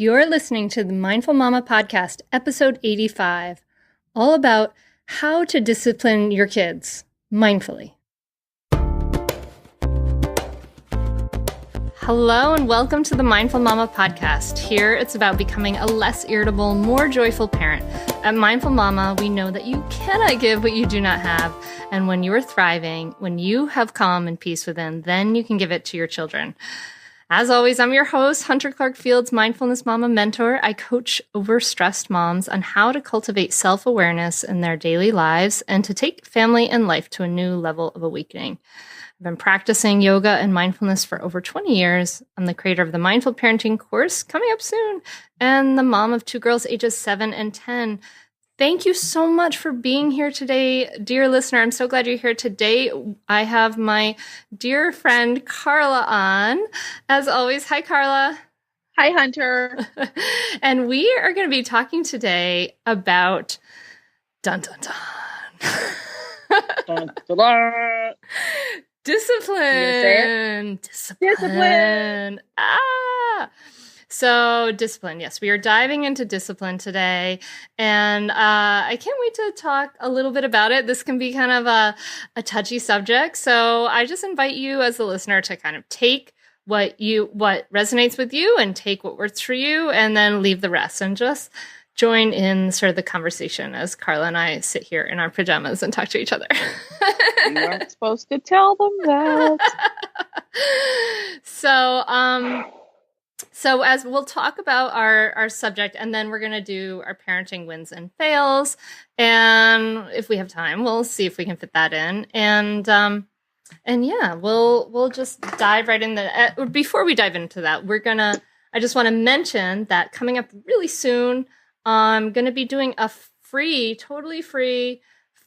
You're listening to the Mindful Mama Podcast, episode 85, all about how to discipline your kids mindfully. Hello and welcome to the Mindful Mama Podcast. Here it's about becoming a less irritable, more joyful parent. At Mindful Mama, we know that you cannot give what you do not have. And when you are thriving, when you have calm and peace within, then you can give it to your children. As always, I'm your host, Hunter Clarke-FIELDS, Mindfulness Mama Mentor. I coach overstressed moms on how to cultivate self-awareness in their daily lives and to take family and life to a new level of awakening. I've been practicing yoga and mindfulness for over 20 years. I'm the creator of the Mindful Parenting course, coming up soon, and the mom of two girls ages 7 and 10. Thank you so much for being here today, dear listener. I'm so glad you're here today. I have my dear friend Carla on. As always, hi, Carla. Hi, Hunter. And we are going to be talking today about dun dun dun. Dun, dun, dun. Discipline. Discipline. So discipline, yes, we are diving into discipline today, and I can't wait to talk a little bit about it. This can be kind of a touchy subject, so I just invite you as a listener to kind of take what resonates with you and take what works for you, and then leave the rest, and just join in sort of the conversation as Carla and I sit here in our pajamas and talk to each other. You weren't supposed to tell them that. So as we'll talk about our subject, and then we're going to do our parenting wins and fails. And if we have time, we'll see if we can fit that in. And yeah, we'll just dive right in. Before we dive into that, I just want to mention that coming up really soon, I'm going to be doing a totally free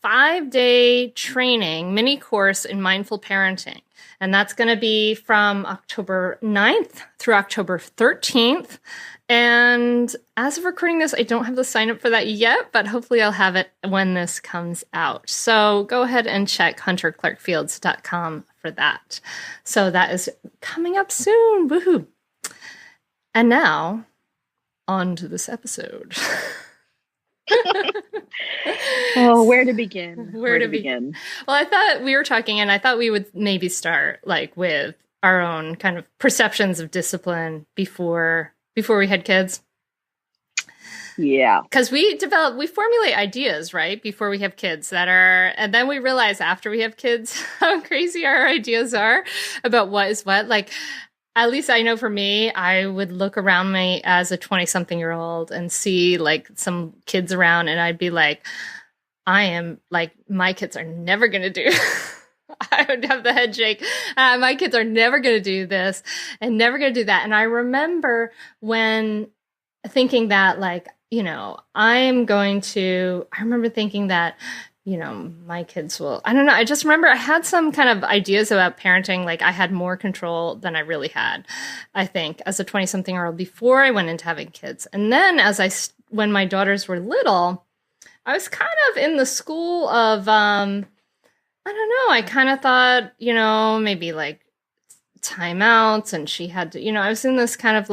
5-day training mini course in mindful parenting. And that's going to be from October 9th through October 13th. And as of recording this, I don't have the sign up for that yet, but hopefully I'll have it when this comes out. So go ahead and check hunterclarkefields.com for that. So that is coming up soon. Woohoo. And now on to this episode. Oh, where to begin? Where to begin? Well, I thought we were talking, and I thought we would maybe start with our own kind of perceptions of discipline before we had kids. Yeah. Because we formulate ideas, right, before we have kids and then we realize after we have kids how crazy our ideas are about what is what. At least I know for me, I would look around me as a 20-something-year-old and see some kids around, and I'd be like, my kids are never going to do. I would have the head shake. My kids are never going to do this and never going to do that. And I remember thinking that, I remember thinking that, my kids will, I don't know. I just remember I had some kind of ideas about parenting. I had more control than I really had, I think, as a 20-something-year-old before I went into having kids. And then when my daughters were little, I was kind of in the school of, I don't know. I kind of thought, maybe timeouts, and she had to, I was in this kind of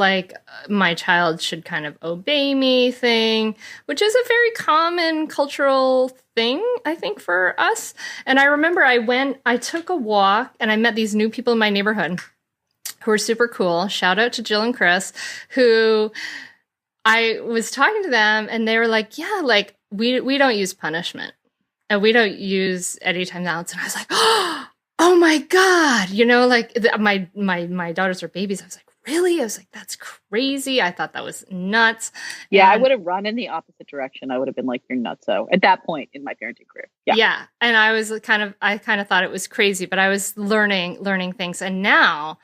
my child should kind of obey me thing, which is a very common cultural thing, I think, for us. And I remember I took a walk, and I met these new people in my neighborhood who were super cool. Shout out to Jill and Chris, who I was talking to them, and they were like, yeah, we don't use punishment, and we don't use any timeouts. And I was like, oh my God, my daughters are babies. I was like, really? I was like, that's crazy. I thought that was nuts. Yeah, I would have run in the opposite direction. I would have been like, you're nutso at that point in my parenting career. Yeah. Yeah. And I was I kind of thought it was crazy, but I was learning things. And now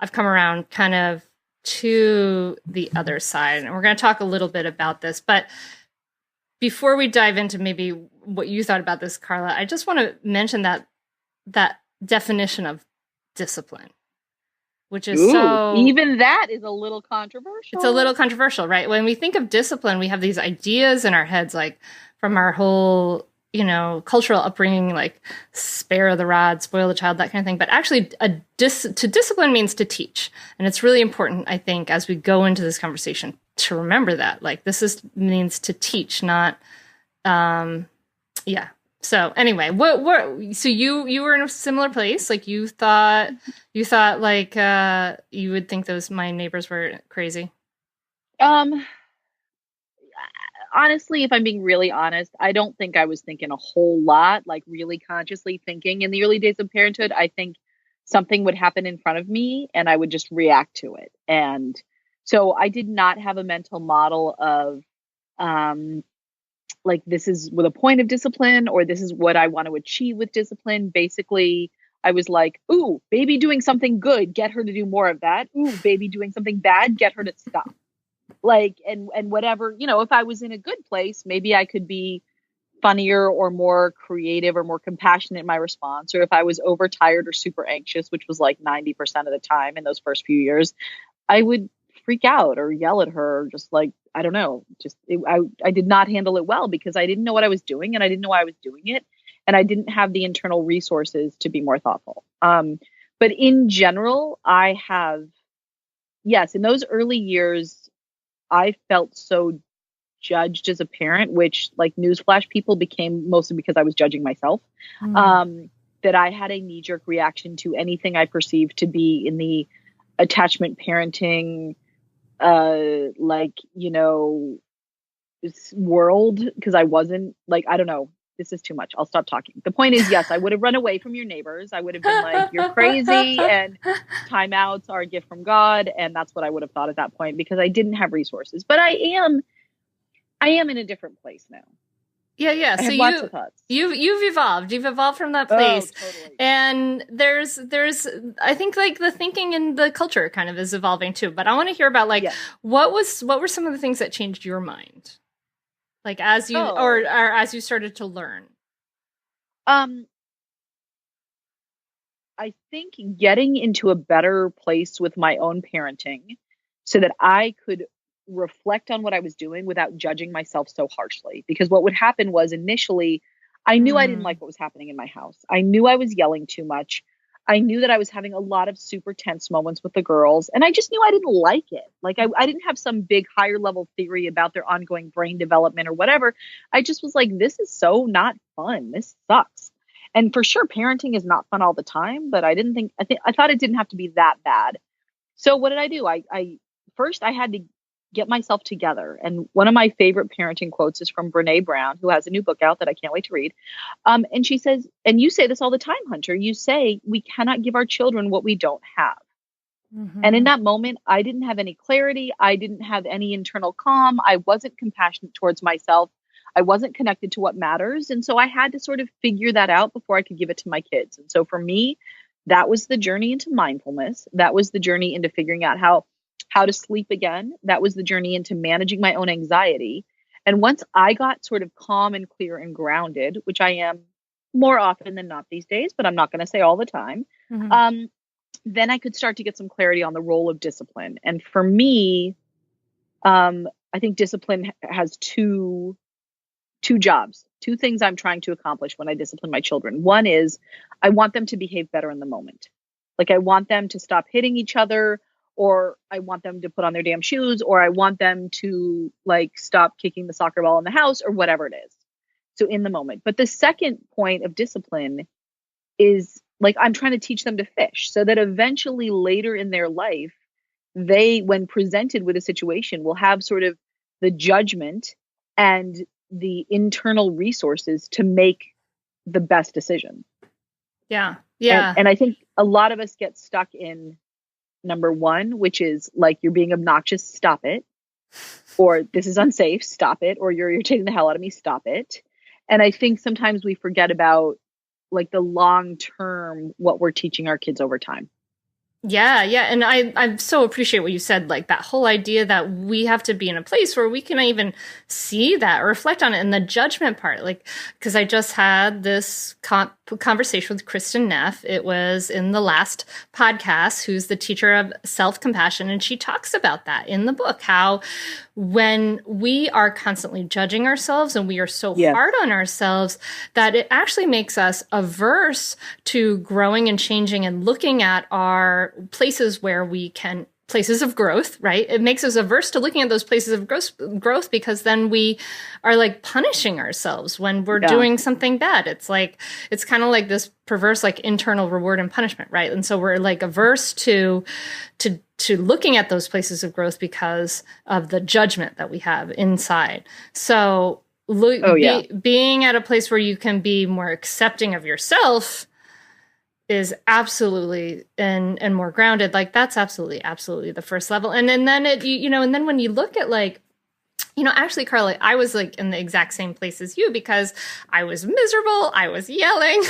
I've come around kind of to the other side. And we're going to talk a little bit about this. But before we dive into maybe what you thought about this, Carla, I just want to mention that definition of discipline, which is even that is a little controversial. It's a little controversial, right? When we think of discipline, we have these ideas in our heads, from our whole cultural upbringing, like spare the rod, spoil the child, that kind of thing. But actually, to discipline means to teach. And it's really important, I think, as we go into this conversation, to remember that. Like, means to teach, not, yeah. So anyway, so you were in a similar place. Like, you thought like, you would think my neighbors were crazy. Honestly, if I'm being really honest, I don't think I was thinking a whole lot, like really consciously thinking in the early days of parenthood. I think something would happen in front of me and I would just react to it. And so I did not have a mental model of, like, this is with a point of discipline, or this is what I want to achieve with discipline. Basically, I was like, ooh, baby doing something good, get her to do more of that. Ooh, baby doing something bad, get her to stop. Like, and whatever, if I was in a good place, maybe I could be funnier or more creative or more compassionate in my response. Or if I was overtired or super anxious, which was like 90% of the time in those first few years, I would freak out or yell at her, or just like, I don't know, I did not handle it well because I didn't know what I was doing and I didn't know why I was doing it. And I didn't have the internal resources to be more thoughtful. But in general, yes, in those early years, I felt so judged as a parent, which, like, newsflash, people became mostly because I was judging myself, that I had a knee-jerk reaction to anything I perceived to be in the attachment parenting, world, because I wasn't, like, I don't know. This is too much. I'll stop talking. The point is, yes, I would have run away from your neighbors. I would have been like, you're crazy, and timeouts are a gift from God. And that's what I would have thought at that point, because I didn't have resources. But I am in a different place now. Yeah. I have lots of thoughts. You've evolved. You've evolved from that place. Oh, totally. And there's I think, like, the thinking and the culture kind of is evolving too. But I want to hear about, like, what were some of the things that changed your mind? Like, as you or as you started to learn. I think getting into a better place with my own parenting so that I could reflect on what I was doing without judging myself so harshly. Because what would happen was, initially, I knew I didn't like what was happening in my house. I knew I was yelling too much. I knew that I was having a lot of super tense moments with the girls, and I just knew I didn't like it. Like, I didn't have some big higher level theory about their ongoing brain development or whatever. I just was like, this is so not fun. This sucks. And for sure, parenting is not fun all the time, but I thought it didn't have to be that bad. So what did I do? First I had to get myself together. And one of my favorite parenting quotes is from Brene Brown, who has a new book out that I can't wait to read. And she says, and you say this all the time, Hunter, you say, we cannot give our children what we don't have. Mm-hmm. And in that moment, I didn't have any clarity. I didn't have any internal calm. I wasn't compassionate towards myself. I wasn't connected to what matters. And so I had to sort of figure that out before I could give it to my kids. And so for me, that was the journey into mindfulness. That was the journey into figuring out how to sleep again. That was the journey into managing my own anxiety. And once I got sort of calm and clear and grounded, which I am more often than not these days, but I'm not going to say all the time, then I could start to get some clarity on the role of discipline. And for me, I think discipline has two jobs, two things I'm trying to accomplish when I discipline my children. One is I want them to behave better in the moment. Like, I want them to stop hitting each other, or I want them to put on their damn shoes, or I want them to, like, stop kicking the soccer ball in the house, or whatever it is. So in the moment. But the second point of discipline is, like, I'm trying to teach them to fish so that eventually later in their life, they, when presented with a situation, will have sort of the judgment and the internal resources to make the best decision. Yeah. And I think a lot of us get stuck in number one, which is, like, you're being obnoxious, stop it. Or this is unsafe, stop it. Or you're irritating the hell out of me, stop it. And I think sometimes we forget about, like, the long term, what we're teaching our kids over time. Yeah, yeah. And I so appreciate what you said, like that whole idea that we have to be in a place where we can even see that or reflect on it, and the judgment part. Like, because I just had this conversation with Kristen Neff. It was in the last podcast, who's the teacher of self-compassion. And she talks about that in the book, how when we are constantly judging ourselves and we are so hard on ourselves, that it actually makes us averse to growing and changing and looking at our places where we can, places of growth, right? It makes us averse to looking at those places of growth, because then we are like punishing ourselves when we're doing something bad. It's like, it's kind of like this perverse, like internal reward and punishment, right? And so we're like averse to looking at those places of growth because of the judgment that we have inside. So being at a place where you can be more accepting of yourself is absolutely and more grounded. Like that's absolutely the first level. And then it, and then when you look at like, actually, Carla, I was like in the exact same place as you, because I was miserable. I was yelling.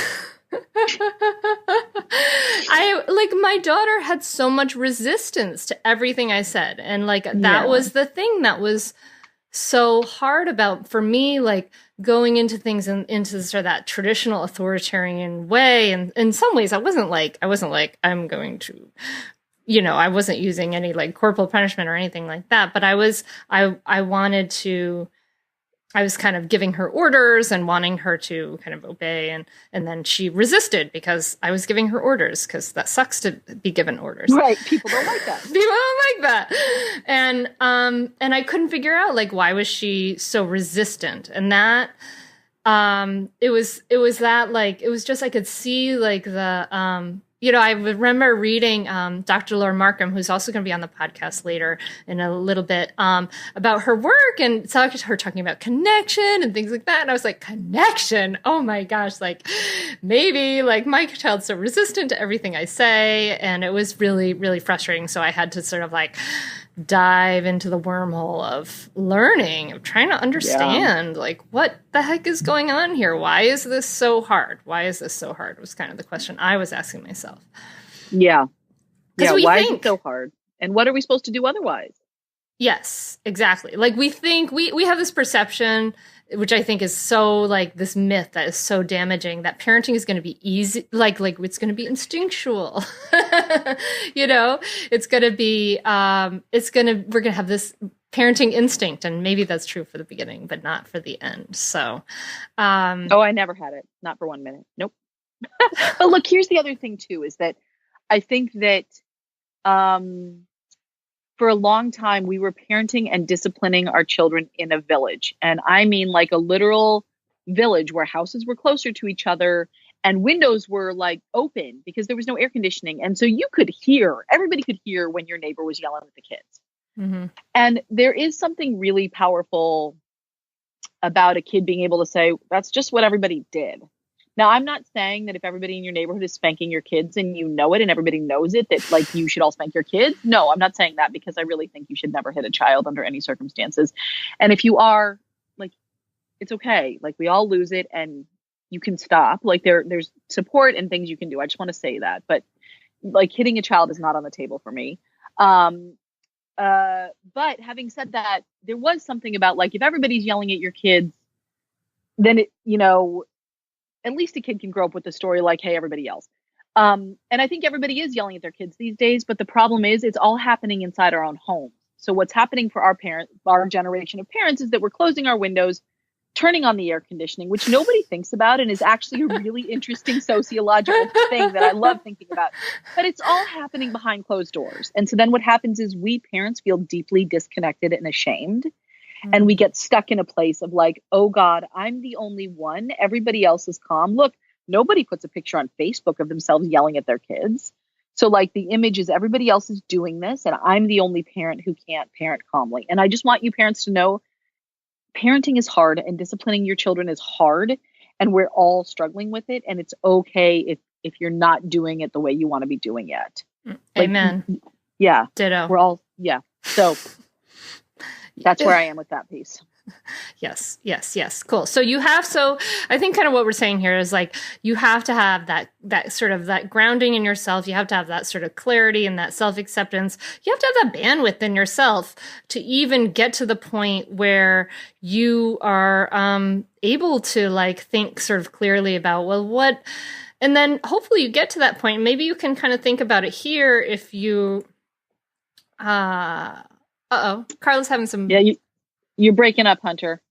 My daughter had so much resistance to everything I said. And like, that was the thing that was so hard about for me, like going into things into sort of that traditional authoritarian way. And in some ways I wasn't like, I'm going to, I wasn't using any like corporal punishment or anything like that, but I was kind of giving her orders and wanting her to kind of obey. And then she resisted because I was giving her orders, because that sucks to be given orders. Right. People don't like that. People don't like that. And I couldn't figure out like, why was she so resistant? And that, it was that like, it was just, I could see like the, I remember reading Dr. Laura Markham, who's also going to be on the podcast later in a little bit, about her work, and it's her talking about connection and things like that. And I was like, connection? Oh my gosh, like maybe like my child's so resistant to everything I say. And it was really, really frustrating. So I had to sort of like dive into the wormhole of learning, of trying to understand like what the heck is going on here. Why is this so hard? Was kind of the question I was asking myself. Yeah. Why is it so hard? And what are we supposed to do otherwise? Yes, exactly. Like we think we have this perception, which I think is so like this myth that is so damaging, that parenting is going to be easy, like it's going to be instinctual. It's going to be, we're going to have this parenting instinct, and maybe that's true for the beginning, but not for the end. So, I never had it. Not for 1 minute. Nope. But look, here's the other thing too, is that I think that, for a long time, we were parenting and disciplining our children in a village. And I mean like a literal village where houses were closer to each other and windows were like open because there was no air conditioning. And so everybody could hear when your neighbor was yelling at the kids. Mm-hmm. And there is something really powerful about a kid being able to say, that's just what everybody did. Now, I'm not saying that if everybody in your neighborhood is spanking your kids and you know it and everybody knows it, that like you should all spank your kids. No, I'm not saying that, because I really think you should never hit a child under any circumstances. And if you are, like, it's okay. Like we all lose it and you can stop. Like there's support and things you can do. I just want to say that. But like hitting a child is not on the table for me. But having said that, there was something about like, if everybody's yelling at your kids, then it, at least a kid can grow up with the story like, hey, everybody yells. And I think everybody is yelling at their kids these days, but the problem is it's all happening inside our own homes. So what's happening for our generation of parents is that we're closing our windows, turning on the air conditioning, which nobody thinks about and is actually a really interesting sociological thing that I love thinking about. But it's all happening behind closed doors. And so then what happens is we parents feel deeply disconnected and ashamed. And we get stuck in a place of like, oh God, I'm the only one. Everybody else is calm. Look, nobody puts a picture on Facebook of themselves yelling at their kids. So like the image is everybody else is doing this and I'm the only parent who can't parent calmly. And I just want you parents to know parenting is hard and disciplining your children is hard. And we're all struggling with it. And it's okay if you're not doing it the way you want to be doing it. Amen. Yeah. Ditto. We're all, yeah. So that's where I am with that piece. Yes, yes, yes. Cool. So I think kind of what we're saying here is like, you have to have that sort of that grounding in yourself. You have to have that sort of clarity and that self-acceptance. You have to have that bandwidth in yourself to even get to the point where you are able to like think sort of clearly about, well, what, and then hopefully you get to that point. Maybe you can kind of think about it here if you, Carla's having some. Yeah, you're breaking up, Hunter.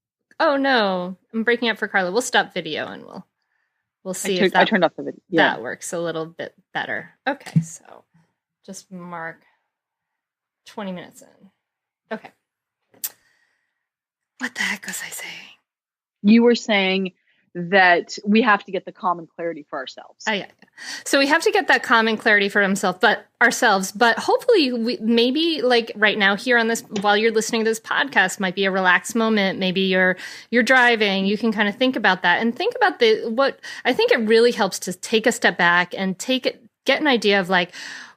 Oh no, I'm breaking up for Carla. We'll stop video and we'll see if I turned off the video. Yeah. That works a little bit better. Okay, so just mark 20 minutes in. Okay. What the heck was I saying? You were saying that we have to get the common clarity for ourselves. Oh, yeah. So we have to get that common clarity for ourselves, but hopefully maybe like right now here on this, while you're listening to this podcast, might be a relaxed moment. Maybe you're driving, you can kind of think about that and think about what I think it really helps to take a step back and get an idea of like,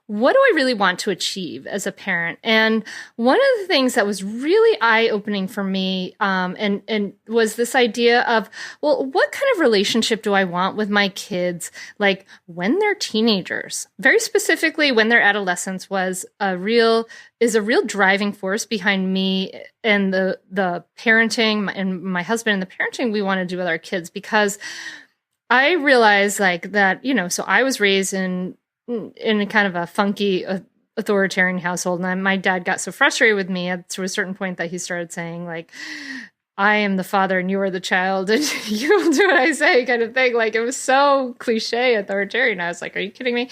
what do I really want to achieve as a parent? And one of the things that was really eye-opening for me, and was this idea of, well, what kind of relationship do I want with my kids? Like when they're teenagers, very specifically when they're adolescents is a real driving force behind me and the parenting and my husband and the parenting we want to do with our kids, because I realized like that, so I was raised in a kind of a funky authoritarian household. And my dad got so frustrated with me to a certain point that he started saying like, I am the father and you are the child and you will do what I say kind of thing. Like it was so cliche authoritarian. I was like, are you kidding me?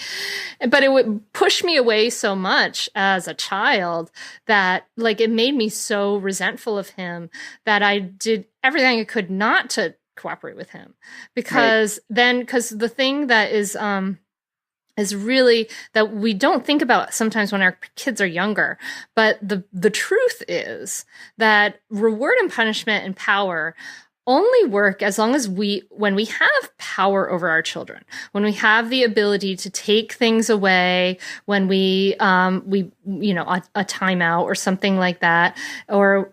But it would push me away so much as a child that like, it made me so resentful of him that I did everything I could not to cooperate with him, because the thing that is really that we don't think about sometimes when our kids are younger. But the truth is that reward and punishment and power only work as long as when we have power over our children, when we have the ability to take things away, when we a timeout or something like that, or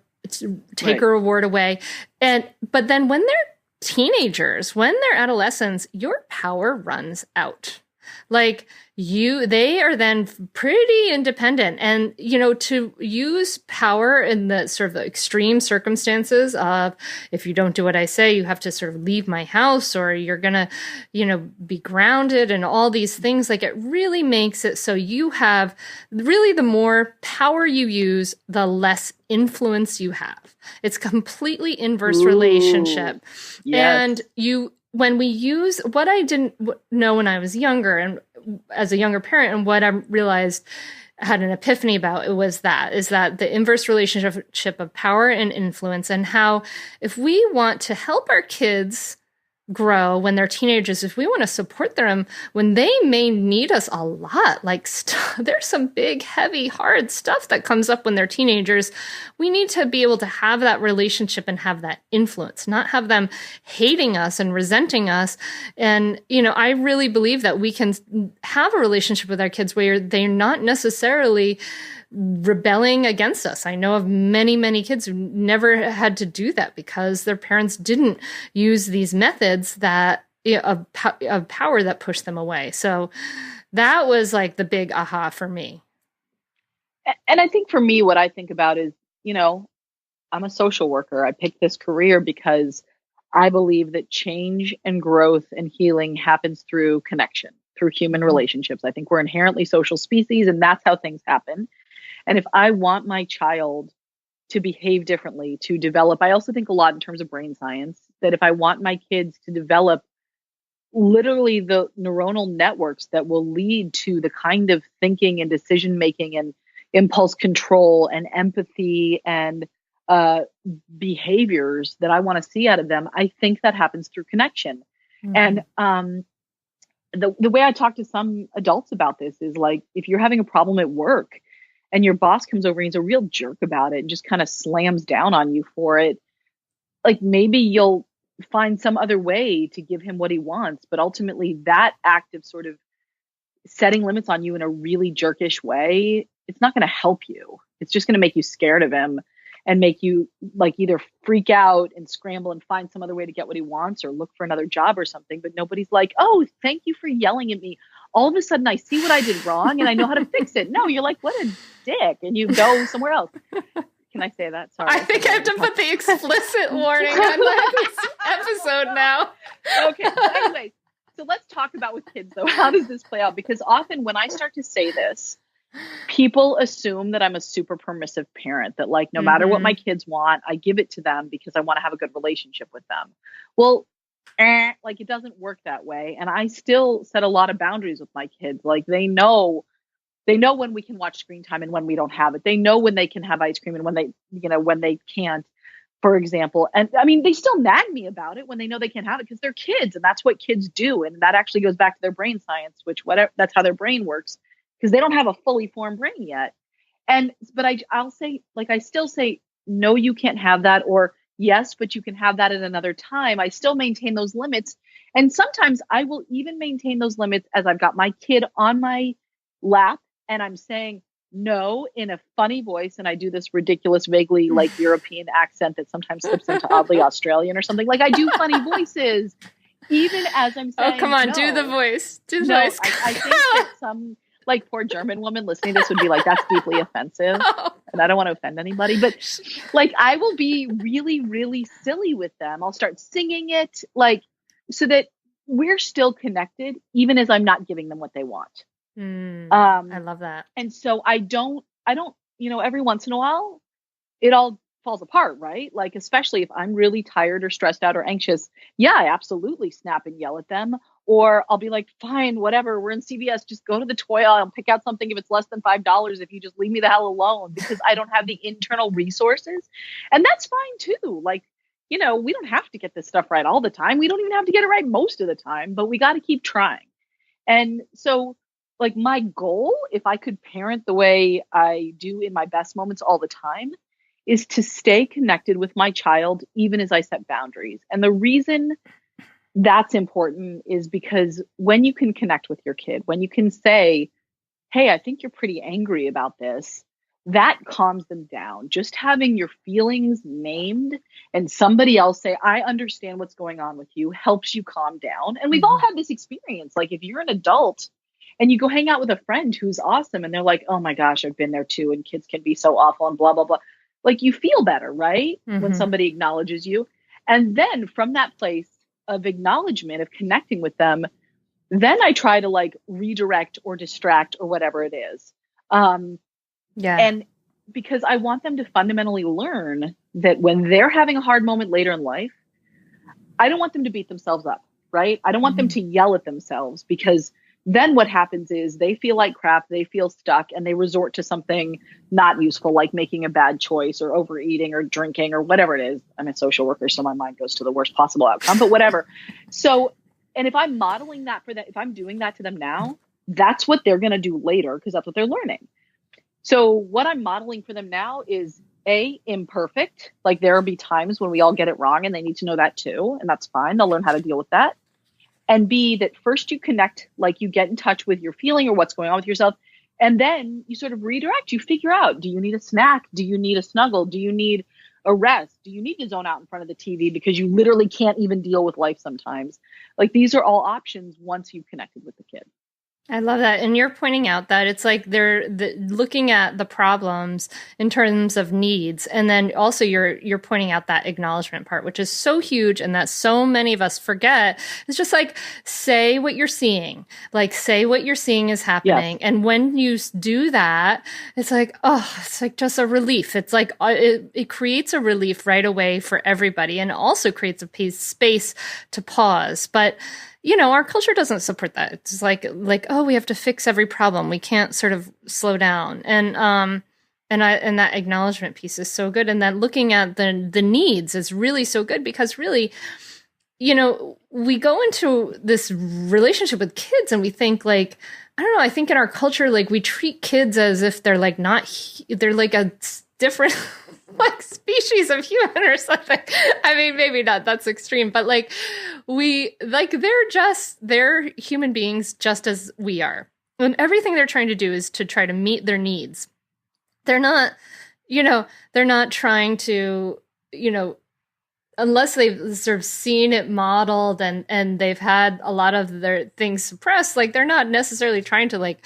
take a reward away. But then when they're teenagers, when they're adolescents, your power runs out. Like they are then pretty independent, and, to use power in the sort of the extreme circumstances of, if you don't do what I say, you have to sort of leave my house, or you're going to, be grounded and all these things. Like it really makes it so you have really, the more power you use, the less influence you have. It's completely inverse relationship. Yes. And when we use what I didn't know when I was younger and as a younger parent, and what I realized had an epiphany about it is that the inverse relationship of power and influence, and how if we want to help our kids grow when they're teenagers, if we want to support them when they may need us a lot, like there's some big, heavy, hard stuff that comes up when they're teenagers, we need to be able to have that relationship and have that influence, not have them hating us and resenting us. And, I really believe that we can have a relationship with our kids where they're not necessarily rebelling against us. I know of many, many kids who never had to do that because their parents didn't use these methods of power that pushed them away. So that was like the big aha for me. And I think for me, what I think about is, I'm a social worker. I picked this career because I believe that change and growth and healing happens through connection, through human relationships. I think we're inherently social species, and that's how things happen. And if I want my child to behave differently, to develop, I also think a lot in terms of brain science, that if I want my kids to develop literally the neuronal networks that will lead to the kind of thinking and decision making and impulse control and empathy and behaviors that I want to see out of them, I think that happens through connection. Mm-hmm. And the way I talk to some adults about this is like, if you're having a problem at work, and your boss comes over and he's a real jerk about it and just kind of slams down on you for it, like maybe you'll find some other way to give him what he wants. But ultimately that act of sort of setting limits on you in a really jerkish way, it's not going to help you. It's just going to make you scared of him. and make you like either freak out and scramble and find some other way to get what he wants or look for another job or something. But nobody's like, oh, thank you for yelling at me. All of a sudden I see what I did wrong and I know how to fix it. No, you're like, what a dick. And you go somewhere else. Can I say that? Sorry. I think I have to put the explicit warning on this episode now. Okay. Anyway, so let's talk about with kids though. How does this play out? Because often when I start to say this, people assume that I'm a super permissive parent, that like, no matter what my kids want, I give it to them because I want to have a good relationship with them. Well, like it doesn't work that way. And I still set a lot of boundaries with my kids. Like they know when we can watch screen time and when we don't have it. They know when they can have ice cream and when they can't, for example. And I mean, they still nag me about it when they know they can't have it because they're kids and that's what kids do. And that actually goes back to their brain science, that's how their brain works because they don't have a fully formed brain yet. But I'll say, like, I still say, no, you can't have that, or yes, but you can have that at another time. I still maintain those limits. And sometimes I will even maintain those limits as I've got my kid on my lap and I'm saying no in a funny voice. And I do this ridiculous, vaguely like European accent that sometimes slips into oddly Australian or something. Like I do funny voices, even as I'm saying, oh, come on, no. do the voice. Do the voice. I think that some like poor German woman listening to this would be like, that's deeply offensive. Oh. And I don't want to offend anybody, but like, I will be really, really silly with them. I'll start singing it like, so that we're still connected, even as I'm not giving them what they want. I love that. And so I don't, every once in a while it all falls apart, right? Like, especially if I'm really tired or stressed out or anxious. Yeah, I absolutely snap and yell at them. Or I'll be like, fine, whatever. We're in CVS. Just go to the toy aisle and pick out something if it's less than $5 if you just leave me the hell alone because I don't have the internal resources. And that's fine too. Like, we don't have to get this stuff right all the time. We don't even have to get it right most of the time, but we got to keep trying. And so like my goal, if I could parent the way I do in my best moments all the time, is to stay connected with my child, even as I set boundaries. And the reason that's important is because when you can connect with your kid, when you can say, hey, I think you're pretty angry about this, that calms them down. Just having your feelings named and somebody else say, I understand what's going on with you, helps you calm down. And we've all had this experience. Like if you're an adult and you go hang out with a friend who's awesome and they're like, oh my gosh, I've been there too. And kids can be so awful and blah, blah, blah. Like you feel better, right? When somebody acknowledges you. And then from that place of acknowledgement, of connecting with them, then I try to like redirect or distract or whatever it is. And because I want them to fundamentally learn that when they're having a hard moment later in life, I don't want them to beat themselves up, right? I don't want them to yell at themselves because then what happens is they feel like crap, they feel stuck, and they resort to something not useful, like making a bad choice or overeating or drinking or whatever it is. I'm a social worker, so my mind goes to the worst possible outcome, but whatever. So, and if I'm modeling that for them, if I'm doing that to them now, that's what they're going to do later because that's what they're learning. So what I'm modeling for them now is imperfect. Like there'll be times when we all get it wrong and they need to know that too. And that's fine. They'll learn how to deal with that. And B, that first you connect, like you get in touch with your feeling or what's going on with yourself. And then you sort of redirect, you figure out, do you need a snack? Do you need a snuggle? Do you need a rest? Do you need to zone out in front of the TV because you literally can't even deal with life sometimes? Like these are all options once you've connected with the kid. I love that. And you're pointing out that it's like they're looking at the problems in terms of needs. And then also you're pointing out that acknowledgement part, which is so huge and that so many of us forget. It's just like, say what you're seeing, like say what you're seeing is happening. Yes. And when you do that, it's like, oh, it's like just a relief. It's like, it creates a relief right away for everybody and also creates a space to pause. But our culture doesn't support that. It's like, oh, we have to fix every problem. We can't sort of slow down. And that acknowledgement piece is so good. And that looking at the needs is really so good because really, we go into this relationship with kids and we think like, I don't know, I think in our culture, like we treat kids as if they're like they're like a different like species of human or something. I mean, maybe not, that's extreme, but like they're human beings just as we are. And everything they're trying to do is to try to meet their needs. They're not, they're not trying to, unless they've sort of seen it modeled and they've had a lot of their things suppressed, like they're not necessarily trying to like,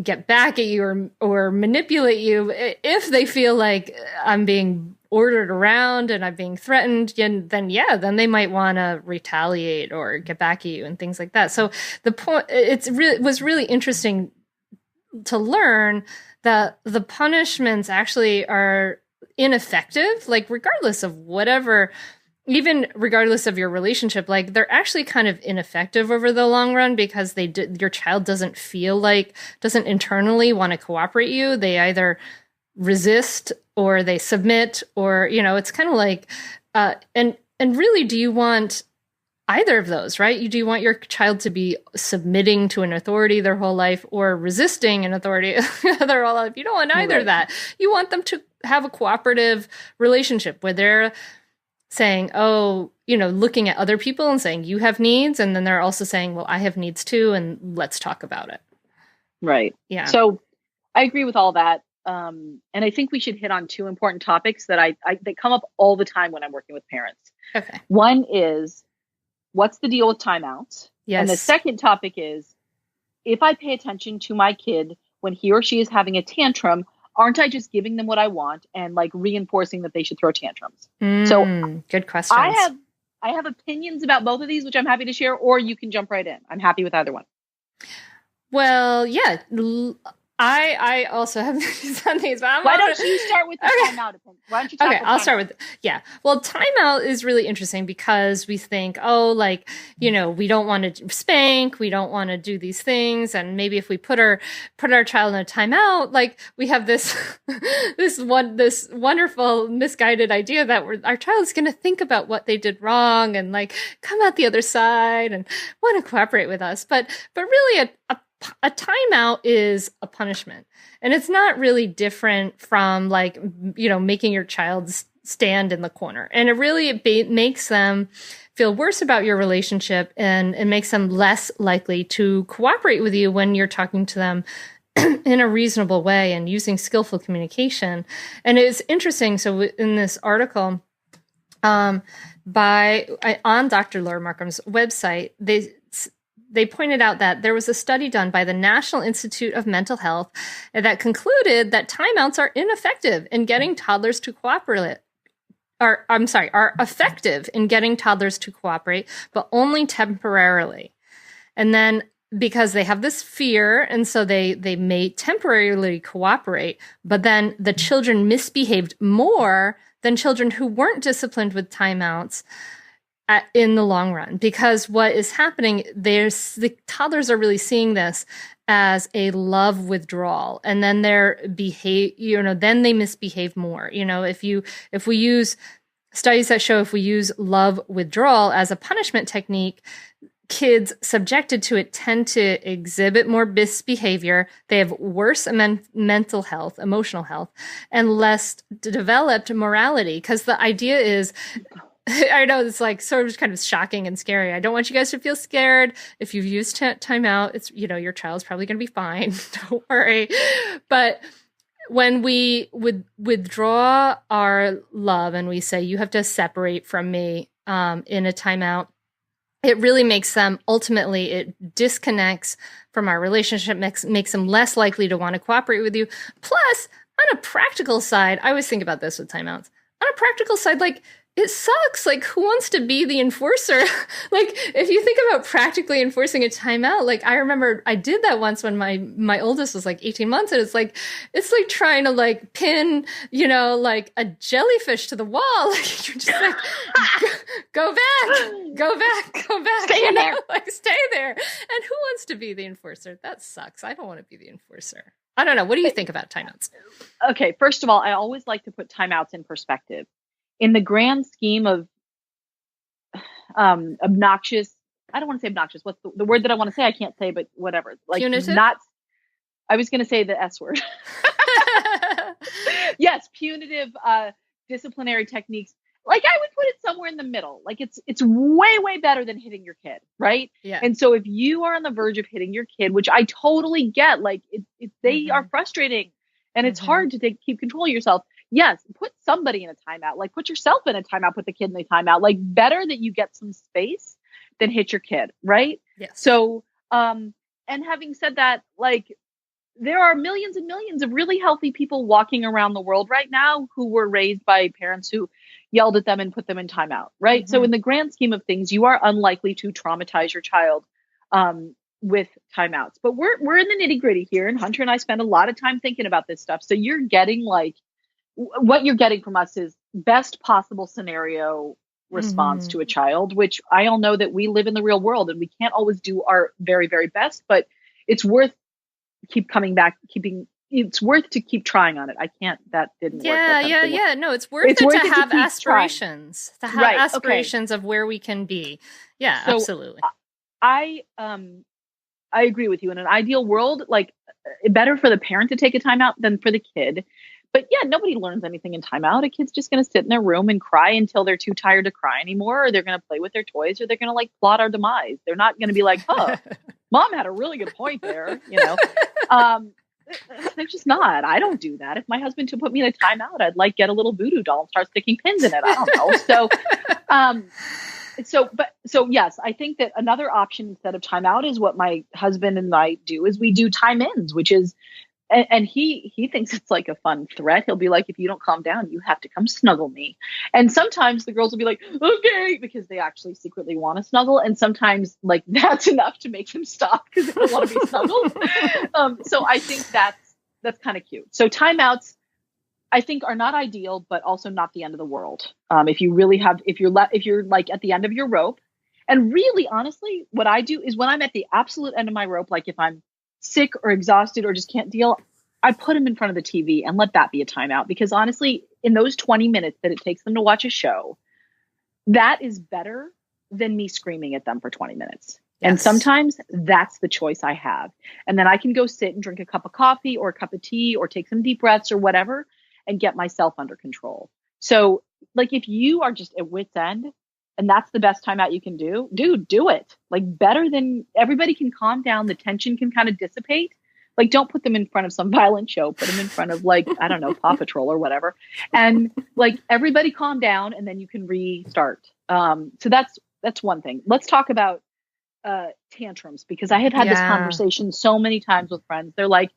get back at you or manipulate you. If they feel like I'm being ordered around and I'm being threatened, then they might want to retaliate or get back at you and things like that. So the point, it was really interesting to learn that the punishments actually are ineffective, like regardless of whatever, even regardless of your relationship, like they're actually kind of ineffective over the long run because your child doesn't internally want to cooperate you. They either resist or they submit, or, it's kind of like, and really, do you want either of those, right? Do you want your child to be submitting to an authority their whole life or resisting an authority their whole life? You don't want either of that. You want them to have a cooperative relationship where they're saying, looking at other people and saying, you have needs. And then they're also saying, well, I have needs too. And let's talk about it. Right. Yeah. So I agree with all that. And I think we should hit on two important topics that they come up all the time when I'm working with parents. Okay. One is, what's the deal with timeouts? Yes. And the second topic is, if I pay attention to my kid when he or she is having a tantrum, aren't I just giving them what I want and like reinforcing that they should throw tantrums? So good questions. I have opinions about both of these, which I'm happy to share, or you can jump right in. I'm happy with either one. Well, yeah. I also have views on these. But why don't you start with the timeout opinion? Why don't you talk I'll start with, Well, timeout is really interesting because we think, we don't want to spank, we don't want to do these things. And maybe if we put our child in a timeout, like we have this, this wonderful misguided idea that our child is going to think about what they did wrong and like come out the other side and want to cooperate with us. But really a timeout is a punishment, and it's not really different from like, making your child stand in the corner. And it really makes them feel worse about your relationship, and it makes them less likely to cooperate with you when you're talking to them in a reasonable way and using skillful communication. And it's interesting. So in this article, on Dr. Laura Markham's website, they pointed out that there was a study done by the National Institute of Mental Health that concluded that timeouts are ineffective in getting toddlers to cooperate. Are effective in getting toddlers to cooperate, but only temporarily. And then because they have this fear, and so they may temporarily cooperate, but then the children misbehaved more than children who weren't disciplined with timeouts in the long run, because what is happening, the toddlers are really seeing this as a love withdrawal, and then then they misbehave more. If we use studies that show if we use love withdrawal as a punishment technique, kids subjected to it tend to exhibit more misbehavior. They have worse mental health, emotional health, and less developed morality. Because the idea is, I know it's like sort of kind of shocking and scary. I don't want you guys to feel scared. If you've used timeout, it's, your child's probably going to be fine. Don't worry. But when we would withdraw our love and we say, you have to separate from me in a timeout, it really makes them, ultimately, it disconnects from our relationship, makes them less likely to want to cooperate with you. Plus, on a practical side, I always think about this with timeouts. On a practical side, like, it sucks. Like, who wants to be the enforcer? Like, if you think about practically enforcing a timeout, like, I remember I did that once when my oldest was like 18 months, and it's like trying to like pin, like a jellyfish to the wall. Like, you're just like, go back, stay in there, like stay there. And who wants to be the enforcer? That sucks. I don't want to be the enforcer. I don't know. What do you think about timeouts? Okay, first of all, I always like to put timeouts in perspective. In the grand scheme of obnoxious, I don't want to say obnoxious. What's the word that I want to say? I can't say, but whatever. Like, punitive? I was going to say the S word. Yes, punitive disciplinary techniques. Like, I would put it somewhere in the middle. Like, it's way, way better than hitting your kid, right? Yeah. And so if you are on the verge of hitting your kid, which I totally get, like they are frustrating. And it's hard to keep control of yourself. Yes, put somebody in a timeout, like put yourself in a timeout, put the kid in a timeout, like better that you get some space than hit your kid. Right. Yes. So, and having said that, like, there are millions and millions of really healthy people walking around the world right now who were raised by parents who yelled at them and put them in timeout, right? So in the grand scheme of things, you are unlikely to traumatize your child with timeouts. But we're in the nitty gritty here, and Hunter and I spend a lot of time thinking about this stuff. So you're getting like, what you're getting from us is best possible scenario response to a child, which I all know that we live in the real world and we can't always do our very, very best, but it's worth it's worth to keep trying on it. That didn't work. Yeah. No, it's worth it to have aspirations, aspirations of where we can be. Yeah, so absolutely. I agree with you. In an ideal world, like, better for the parent to take a timeout than for the kid. But yeah, nobody learns anything in timeout. A kid's just going to sit in their room and cry until they're too tired to cry anymore, or they're going to play with their toys, or they're going to like plot our demise. They're not going to be like, oh, mom had a really good point there, you know. They're just not. I don't do that. If my husband to put me in a timeout, I'd like get a little voodoo doll and start sticking pins in it. I don't know. So yes, I think that another option instead of timeout is what my husband and I do is we do time ins, which is, and he thinks it's like a fun threat. He'll be like, if you don't calm down, you have to come snuggle me. And sometimes the girls will be like, okay, because they actually secretly want to snuggle. And sometimes like that's enough to make them stop because they don't want to be snuggled. So I think that's kind of cute. So timeouts, I think, are not ideal, but also not the end of the world. If you're like at the end of your rope, and really honestly, what I do is when I'm at the absolute end of my rope, like if I'm sick or exhausted or just can't deal, I put them in front of the TV and let that be a timeout. Because honestly, in those 20 minutes that it takes them to watch a show, that is better than me screaming at them for 20 minutes. Yes. And sometimes that's the choice I have. And then I can go sit and drink a cup of coffee or a cup of tea or take some deep breaths or whatever and get myself under control. So like if you are just at wit's end, and that's the best timeout you can do, dude, do it. Like better than everybody can calm down. The tension can kind of dissipate. Like don't put them in front of some violent show, put them in front of like, I don't know, Paw Patrol or whatever. And like everybody calm down and then you can restart. So that's one thing. Let's talk about tantrums, because I have had this conversation so many times with friends. They're like,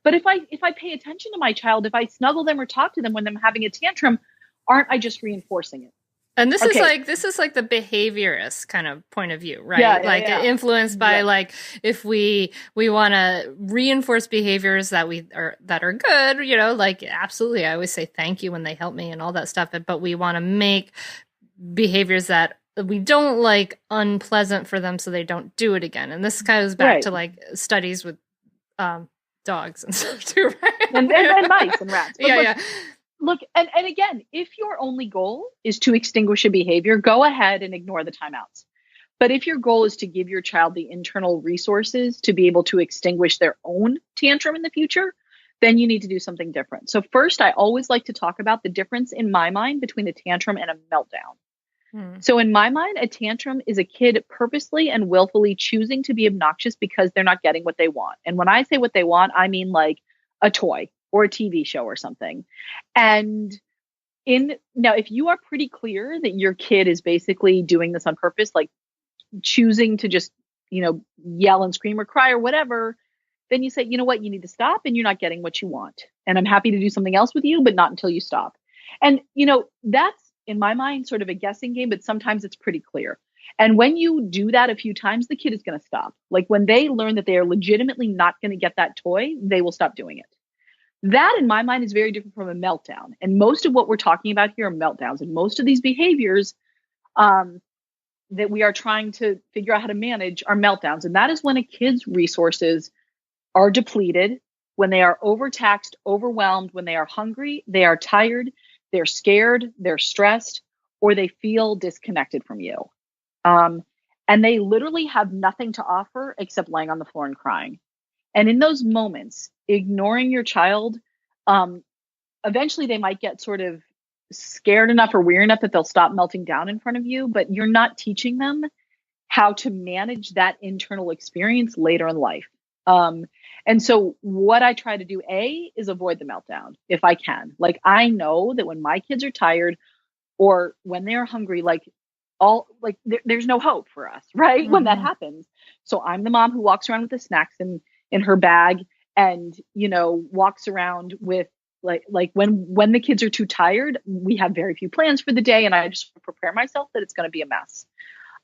but if I pay attention to my child, if I snuggle them or talk to them when they're having a tantrum, aren't I just reinforcing it? And this is like the behaviorist kind of point of view, right? Influenced by like if we want to reinforce behaviors that are good, you know, like absolutely. I always say thank you when they help me and all that stuff, but we want to make behaviors that we don't like unpleasant for them so they don't do it again. And this goes back to like studies with dogs and stuff too, right? and mice and rats. But Look, and again, if your only goal is to extinguish a behavior, go ahead and ignore the timeouts. But if your goal is to give your child the internal resources to be able to extinguish their own tantrum in the future, then you need to do something different. So first, I always like to talk about the difference in my mind between a tantrum and a meltdown. So in my mind, a tantrum is a kid purposely and willfully choosing to be obnoxious because they're not getting what they want. And when I say what they want, I mean like a toy or a TV show or something. And now, if you are pretty clear that your kid is basically doing this on purpose, like choosing to just, you know, yell and scream or cry or whatever, then you say, you know what, you need to stop and you're not getting what you want. And I'm happy to do something else with you, but not until you stop. And, you know, that's in my mind sort of a guessing game, but sometimes it's pretty clear. And when you do that a few times, the kid is going to stop. Like when they learn that they are legitimately not going to get that toy, they will stop doing it. That, in my mind, is very different from a meltdown. And most of what we're talking about here are meltdowns. And most of these behaviors that we are trying to figure out how to manage are meltdowns. And that is when a kid's resources are depleted, when they are overtaxed, overwhelmed, when they are hungry, they are tired, they're scared, they're stressed, or they feel disconnected from you. And they literally have nothing to offer except laying on the floor and crying. And in those moments, ignoring your child, eventually they might get sort of scared enough or weary enough that they'll stop melting down in front of you, but you're not teaching them how to manage that internal experience later in life. And so what I try to do, is avoid the meltdown if I can. Like, I know that when my kids are tired or when they're hungry, there's no hope for us, right? When that happens. So I'm the mom who walks around with the snacks in her bag and, walks around with like when the kids are too tired, we have very few plans for the day. And I just prepare myself that it's going to be a mess.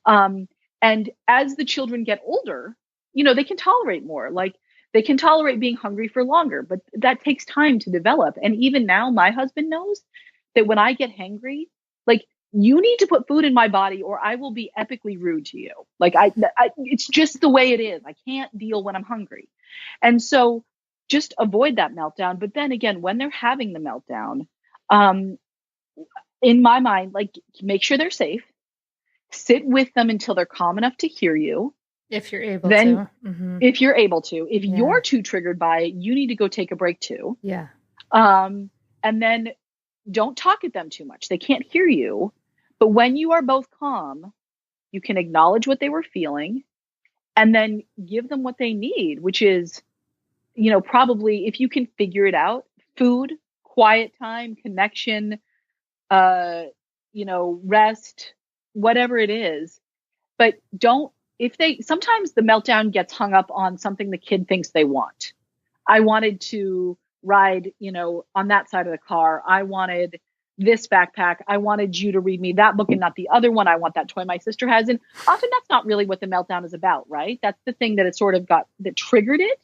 And as the children get older, they can tolerate more. Like, they can tolerate being hungry for longer, but that takes time to develop. And even now, my husband knows that when I get hangry, like, you need to put food in my body or I will be epically rude to you. Like, it's just the way it is. I can't deal when I'm hungry. And so just avoid that meltdown. But then again, when they're having the meltdown, in my mind, like, make sure they're safe, sit with them until they're calm enough to hear you. If you're able to. If you're able to. If you're too triggered by it, you need to go take a break too. Yeah. And then don't talk at them too much. They can't hear you. But when you are both calm, you can acknowledge what they were feeling and then give them what they need, which is, probably, if you can figure it out, food, quiet time, connection, rest, whatever it is. But sometimes the meltdown gets hung up on something the kid thinks they want. I wanted to ride, on that side of the car. I wanted this backpack. I wanted you to read me that book and not the other one. I want that toy my sister has. And often that's not really what the meltdown is about, right? That's the thing that it sort of that triggered it.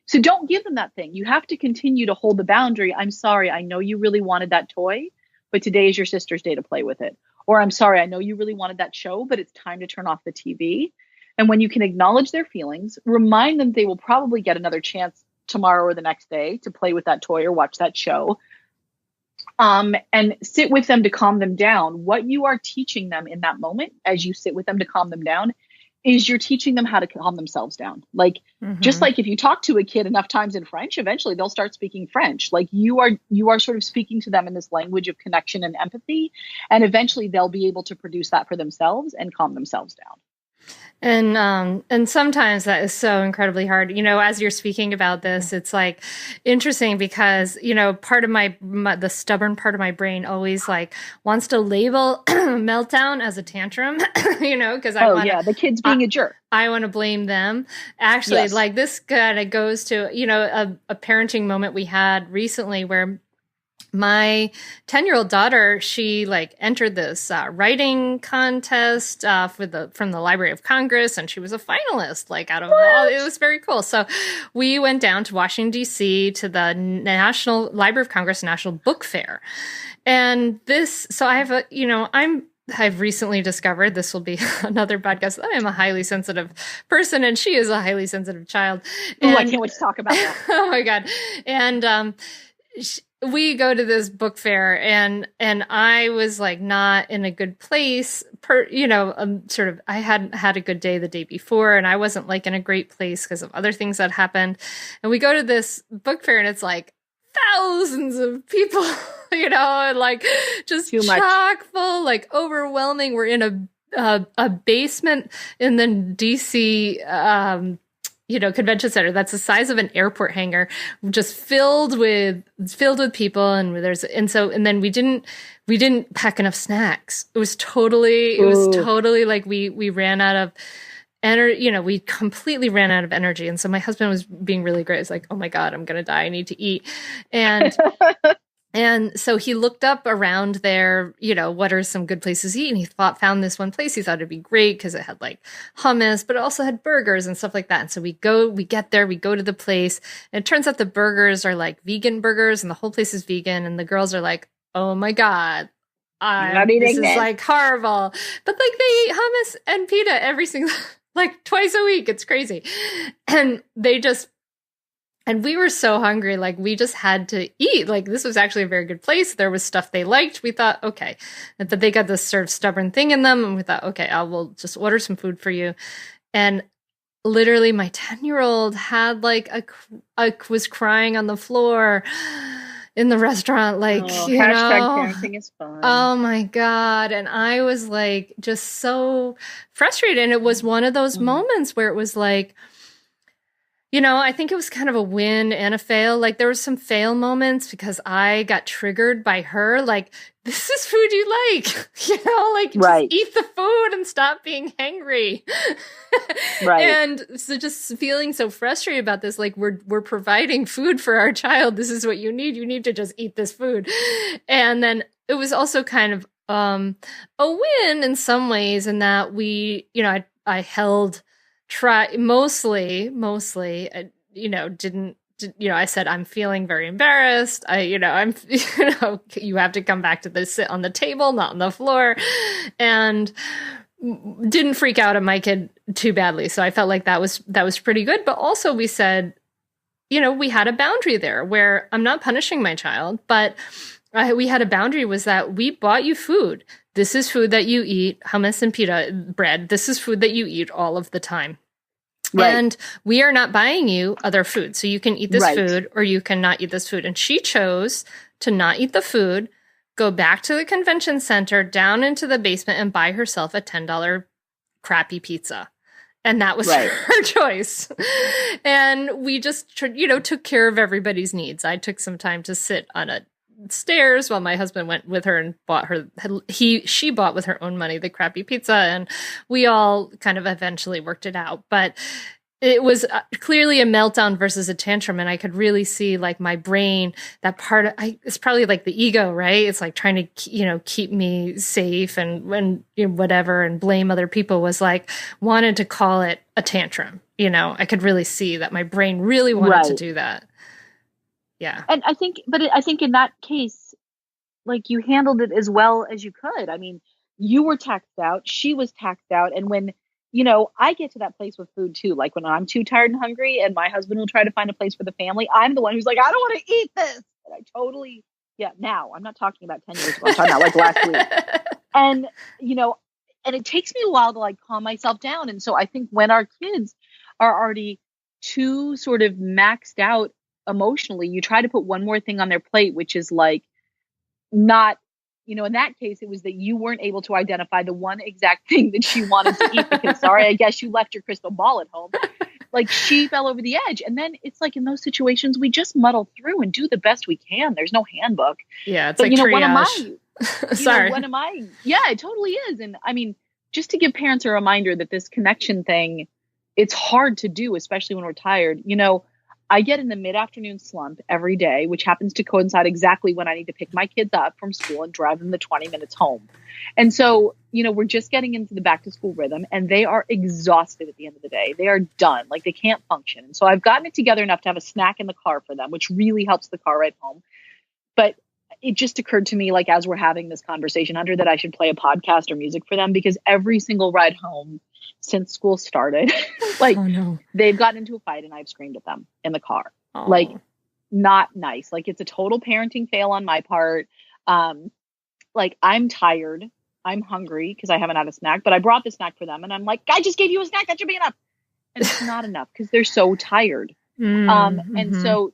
So don't give them that thing. You have to continue to hold the boundary. I'm sorry. I know you really wanted that toy, but today is your sister's day to play with it. Or I'm sorry. I know you really wanted that show, but it's time to turn off the TV. And when you can acknowledge their feelings, remind them they will probably get another chance tomorrow or the next day to play with that toy or watch that show. And sit with them to calm them down. What you are teaching them in that moment, as you sit with them to calm them down, is you're teaching them how to calm themselves down. Like, just like if you talk to a kid enough times in French, eventually they'll start speaking French. Like, you are sort of speaking to them in this language of connection and empathy. And eventually they'll be able to produce that for themselves and calm themselves down. And sometimes that is so incredibly hard. As you're speaking about this, it's like interesting because, part of the stubborn part of my brain always like wants to label meltdown as a tantrum, because the kid's being a jerk. I want to blame them. Actually, like, this kind of goes to, a parenting moment we had recently where my 10-year-old daughter, she like entered this writing contest from the Library of Congress, and she was a finalist. Like, out of all, it was very cool. So we went down to Washington D.C. to the National Library of Congress National Book Fair, and so I have I've recently discovered, this will be another podcast, that I am a highly sensitive person, and she is a highly sensitive child. And, I can't wait to talk about that. Oh my God. And we go to this book fair, and I was like not in a good place I hadn't had a good day the day before, and I wasn't like in a great place because of other things that happened. And we go to this book fair, and it's like thousands of people, and like just chock full, like overwhelming. We're in a basement in the DC, convention center that's the size of an airport hangar, just filled with people. And then we didn't pack enough snacks. It was totally like we ran out of energy. We completely ran out of energy. And so my husband was being really great. It's like, oh my God, I'm going to die. I need to eat. And And so he looked up around there, what are some good places to eat? And he found this one place. He thought it'd be great because it had like hummus, but it also had burgers and stuff like that. And so we get there, we go to the place, and it turns out the burgers are like vegan burgers, and the whole place is vegan. And the girls are like, oh my God, this is like horrible. But like they eat hummus and pita every single, like twice a week. It's crazy. And we were so hungry, like we just had to eat. Like this was actually a very good place. There was stuff they liked. We thought, okay. But they got this sort of stubborn thing in them. And we thought, okay, I will just order some food for you. And literally my 10-year-old had like was crying on the floor in the restaurant. Like, parenting is fun. Oh my God. And I was like, just so frustrated. And it was one of those moments where it was like, I think it was kind of a win and a fail. Like there were some fail moments because I got triggered by her. Like, this is food you like, like Right. just eat the food and stop being hangry. Right. And so just feeling so frustrated about this, like we're providing food for our child. This is what you need. You need to just eat this food. And then it was also kind of a win in some ways in that I held mostly, I said, I'm feeling very embarrassed. I'm, you have to come back to this, sit on the table, not on the floor, and didn't freak out at my kid too badly. So I felt like that was pretty good. But also we said, we had a boundary there where I'm not punishing my child, but we had a boundary was that we bought you food. This is food that you eat, hummus and pita bread. This is food that you eat all of the time. Right. And we are not buying you other food. So you can eat this food or you cannot eat this food. And she chose to not eat the food, go back to the convention center, down into the basement and buy herself a $10 crappy pizza. And that was her choice. And we just, took care of everybody's needs. I took some time to sit on a stairs while my husband went with her and she bought with her own money the crappy pizza, and we all kind of eventually worked it out. But it was clearly a meltdown versus a tantrum, and I could really see like my brain, that part of it's probably like the ego, right? It's like trying to keep me safe and whatever, and blame other people, was like wanted to call it a tantrum. I could really see that my brain really wanted to do that. Yeah. And I think in that case, like, you handled it as well as you could. I mean, you were taxed out, she was taxed out. And when, I get to that place with food too, like when I'm too tired and hungry and my husband will try to find a place for the family, I'm the one who's like, I don't want to eat this. And I totally, now I'm not talking about 10 years ago. I'm talking about like last week. And, and it takes me a while to like calm myself down. And so I think when our kids are already too sort of maxed out emotionally, you try to put one more thing on their plate, which is like not, in that case, it was that you weren't able to identify the one exact thing that she wanted to eat because, sorry, I guess you left your crystal ball at home. Like, she fell over the edge. And then it's like in those situations, we just muddle through and do the best we can. There's no handbook. Yeah, it's like triage. What am I? Sorry. What am I? Yeah, it totally is. And I mean, just to give parents a reminder that this connection thing, it's hard to do, especially when we're tired. I get in the mid-afternoon slump every day, which happens to coincide exactly when I need to pick my kids up from school and drive them the 20 minutes home. And so, we're just getting into the back to school rhythm, and they are exhausted at the end of the day. They are done. Like, they can't function. And so I've gotten it together enough to have a snack in the car for them, which really helps the car ride home. But it just occurred to me, like, as we're having this conversation, Hunter, that I should play a podcast or music for them, because every single ride home since school started, like, they've gotten into a fight and I've screamed at them in the car. Oh. Like, not nice. Like, it's a total parenting fail on my part. Like, I'm tired. I'm hungry because I haven't had a snack, but I brought the snack for them. And I'm like, I just gave you a snack. That should be enough. And it's not enough because they're so tired. And so,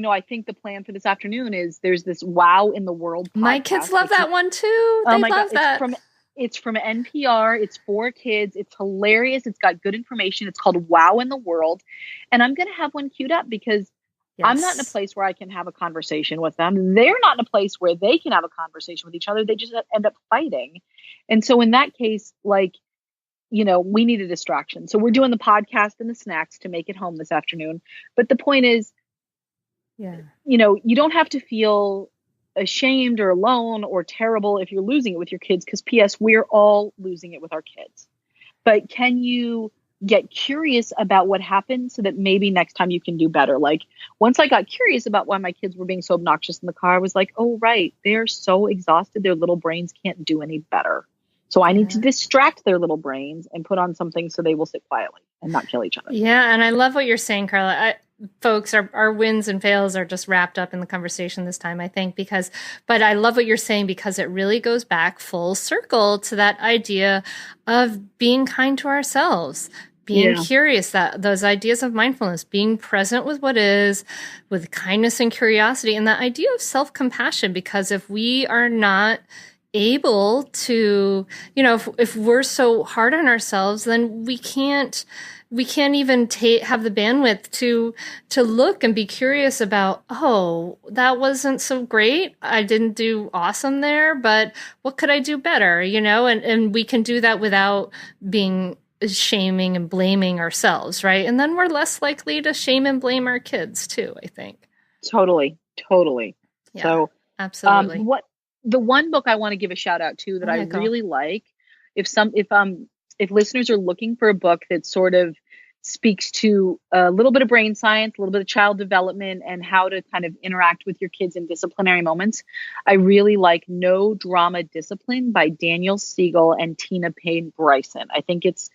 I think the plan for this afternoon is there's this Wow in the World podcast. My kids love that one too. They love that. It's from NPR. It's for kids. It's hilarious. It's got good information. It's called Wow in the World. And I'm going to have one queued up because I'm not in a place where I can have a conversation with them. They're not in a place where they can have a conversation with each other. They just end up fighting. And so in that case, like, we need a distraction. So we're doing the podcast and the snacks to make it home this afternoon. But the point is, you don't have to feel ashamed or alone or terrible if you're losing it with your kids, because P.S., we're all losing it with our kids. But can you get curious about what happened so that maybe next time you can do better? Like, once I got curious about why my kids were being so obnoxious in the car, I was like, oh, right, they're so exhausted. Their little brains can't do any better. So I need to distract their little brains and put on something so they will sit quietly and not kill each other. Yeah, and I love what you're saying, Carla. Folks, our wins and fails are just wrapped up in the conversation this time, I think, but I love what you're saying because it really goes back full circle to that idea of being kind to ourselves, being curious, that those ideas of mindfulness, being present with what is, with kindness and curiosity, and that idea of self-compassion, because if we are not able to, if we're so hard on ourselves, then we can't even have the bandwidth to look and be curious about, oh, that wasn't so great. I didn't do awesome there, but what could I do better? And we can do that without being shaming and blaming ourselves, right? And then we're less likely to shame and blame our kids too, I think. Totally. Yeah, so absolutely. The one book I want to give a shout out to that I really like, if listeners are looking for a book that sort of speaks to a little bit of brain science, a little bit of child development, and how to kind of interact with your kids in disciplinary moments, I really like No Drama Discipline by Daniel Siegel and Tina Payne Bryson. I think it's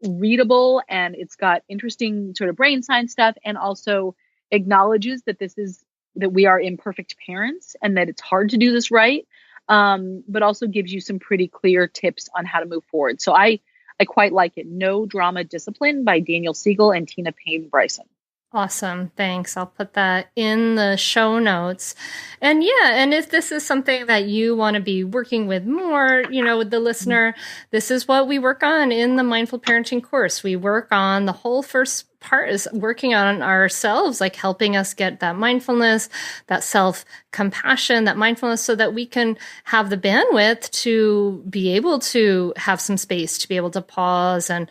readable, and it's got interesting sort of brain science stuff, and also acknowledges that that we are imperfect parents and that it's hard to do this right, but also gives you some pretty clear tips on how to move forward. So I quite like it. No Drama Discipline by Daniel Siegel and Tina Payne Bryson. Awesome. Thanks. I'll put that in the show notes. And and if this is something that you want to be working with more, with the listener, this is what we work on in the Mindful Parenting course. We work on the whole first part is working on ourselves, like helping us get that mindfulness, that self-compassion, that mindfulness, so that we can have the bandwidth to be able to have some space, to be able to pause and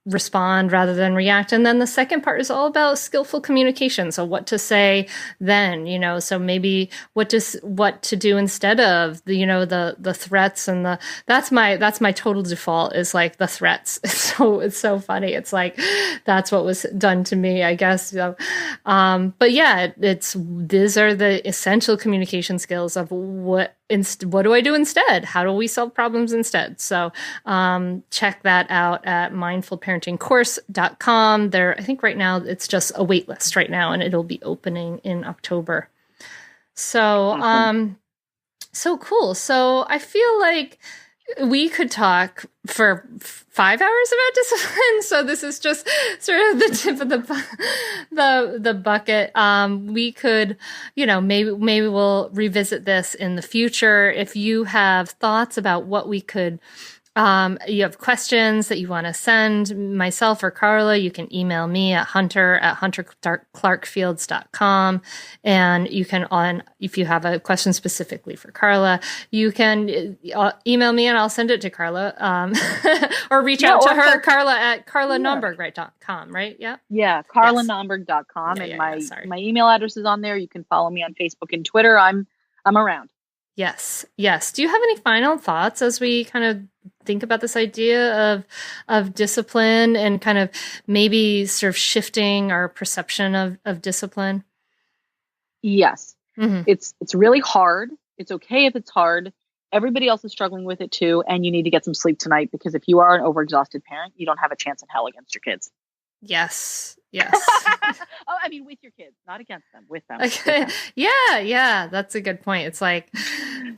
respond rather than react. And then the second part is all about skillful communication. So what to say then, so maybe what to do instead of the threats and that's my total default is like the threats. It's so funny. It's like, that's what was done to me, I guess. But yeah, these are the essential communication skills of what do I do instead? How do we solve problems instead? So check that out at mindfulparentingcourse.com. I think right now it's just a wait list right now, and it'll be opening in October. So, awesome. So cool. So I feel like we could talk for 5 hours about discipline. So this is just sort of the tip of the bucket. We could, maybe we'll revisit this in the future. If you have thoughts about what we could, you have questions that you want to send myself or Carla, you can email me at hunter@hunterclarkefields.com. And you can, if you have a question specifically for Carla, you can email me and I'll send it to Carla, or reach out to her, Carla at carlanaumburg.com, right? Yeah. Yeah. carlanaumburg.com. And my email address is on there. You can follow me on Facebook and Twitter. I'm around. Yes. Do you have any final thoughts as we kind of think about this idea of discipline and kind of maybe sort of shifting our perception of discipline? Yes. Mm-hmm. It's really hard. It's okay if it's hard. Everybody else is struggling with it too. And you need to get some sleep tonight, because if you are an overexhausted parent, you don't have a chance in hell against your kids. Yes. Oh, I mean, with your kids, not against them, with them. Okay. With them. Yeah. That's a good point. It's like,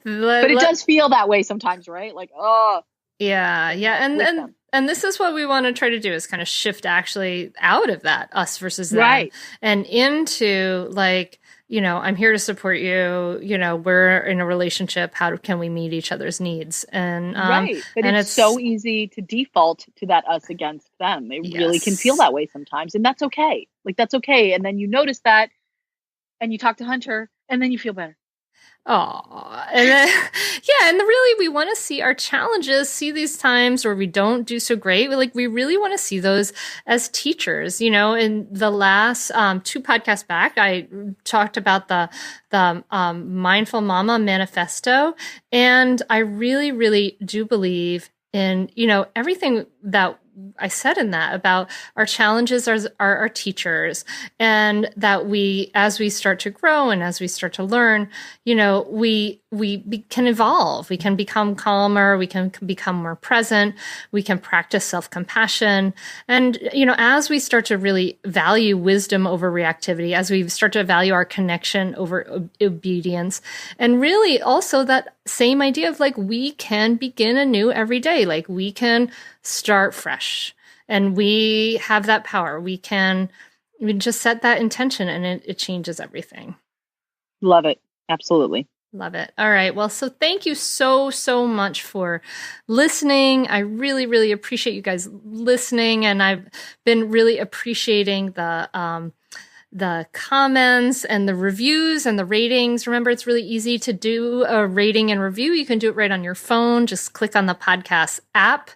but it does feel that way sometimes, right? Like, oh. Yeah. And this is what we want to try to do, is kind of shift actually out of that us versus them, right, and into like, I'm here to support you. We're in a relationship. How can we meet each other's needs? And right, but it's so easy to default to that us against them. It really can feel that way sometimes, and that's okay. Like, that's okay. And then you notice that, and you talk to Hunter, and then you feel better. Oh, and then, and really, we want to see our challenges, see these times where we don't do so great. We really want to see those as teachers. In the last 2 podcasts back, I talked about the Mindful Mama Manifesto, and I really, really do believe in everything that I said in that about our challenges are our teachers, and that as we start to grow and as we start to learn, we can evolve, we can become calmer, we can become more present, we can practice self-compassion. And, as we start to really value wisdom over reactivity, as we start to value our connection over obedience, and really also that same idea of we can begin anew every day, we can start fresh, and we have that power. We just set that intention, and it changes everything. Love it. Absolutely. Love it. All right. Well, so thank you so, so much for listening. I really, really appreciate you guys listening. And I've been really appreciating the comments and the reviews and the ratings. Remember, it's really easy to do a rating and review. You can do it right on your phone. Just click on the podcast app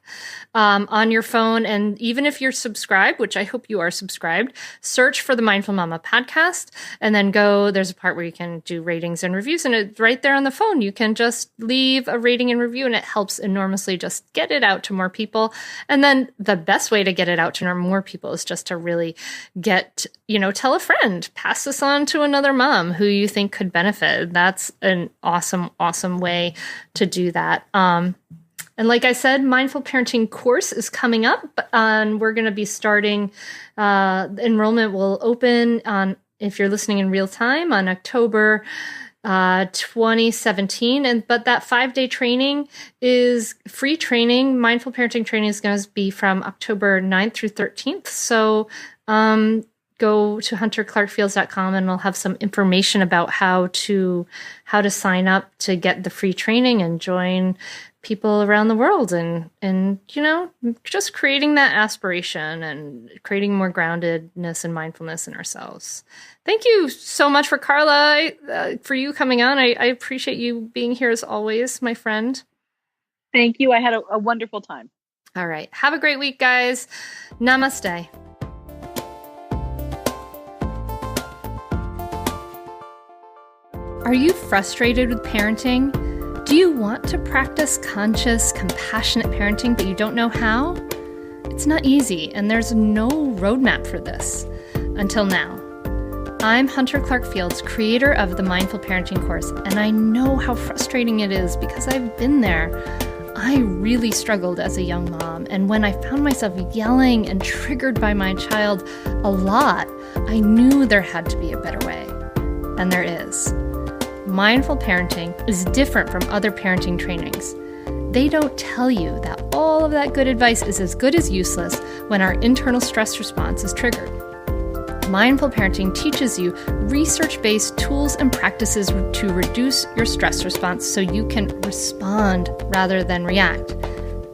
on your phone. And even if you're subscribed, which I hope you are subscribed, search for the Mindful Mama podcast and then there's a part where you can do ratings and reviews, and it's right there on the phone. You can just leave a rating and review, and it helps enormously just get it out to more people. And then the best way to get it out to more people is just to really tell a friend, pass this on to another mom who you think could benefit. That's an awesome, awesome way to do that. And like I said, Mindful Parenting course is coming up, and we're going to be starting, enrollment will open if you're listening in real time, on October 2017. But that 5-day training is free training. Mindful Parenting training is going to be from October 9th through 13th. So, go to hunterclarkefields.com and we'll have some information about how to sign up to get the free training and join people around the world and just creating that aspiration and creating more groundedness and mindfulness in ourselves. Thank you so much for Carla, for you coming on. I appreciate you being here as always, my friend. Thank you. I had a wonderful time. All right. Have a great week, guys. Namaste. Are you frustrated with parenting? Do you want to practice conscious, compassionate parenting, but you don't know how? It's not easy, and there's no roadmap for this. Until now. I'm Hunter Clarke-Fields, creator of the Mindful Parenting course, and I know how frustrating it is because I've been there. I really struggled as a young mom, and when I found myself yelling and triggered by my child a lot, I knew there had to be a better way. And there is. Mindful parenting is different from other parenting trainings. They don't tell you that all of that good advice is as good as useless when our internal stress response is triggered. Mindful parenting teaches you research-based tools and practices to reduce your stress response so you can respond rather than react.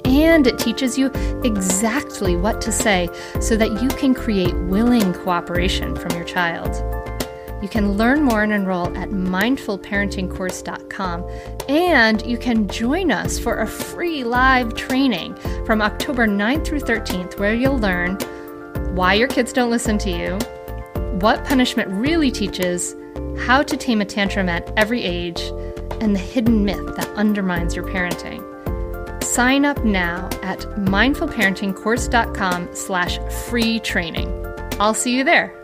And it teaches you exactly what to say so that you can create willing cooperation from your child. You can learn more and enroll at mindfulparentingcourse.com, and you can join us for a free live training from October 9th through 13th, where you'll learn why your kids don't listen to you, what punishment really teaches, how to tame a tantrum at every age, and the hidden myth that undermines your parenting. Sign up now at mindfulparentingcourse.com/free training. I'll see you there.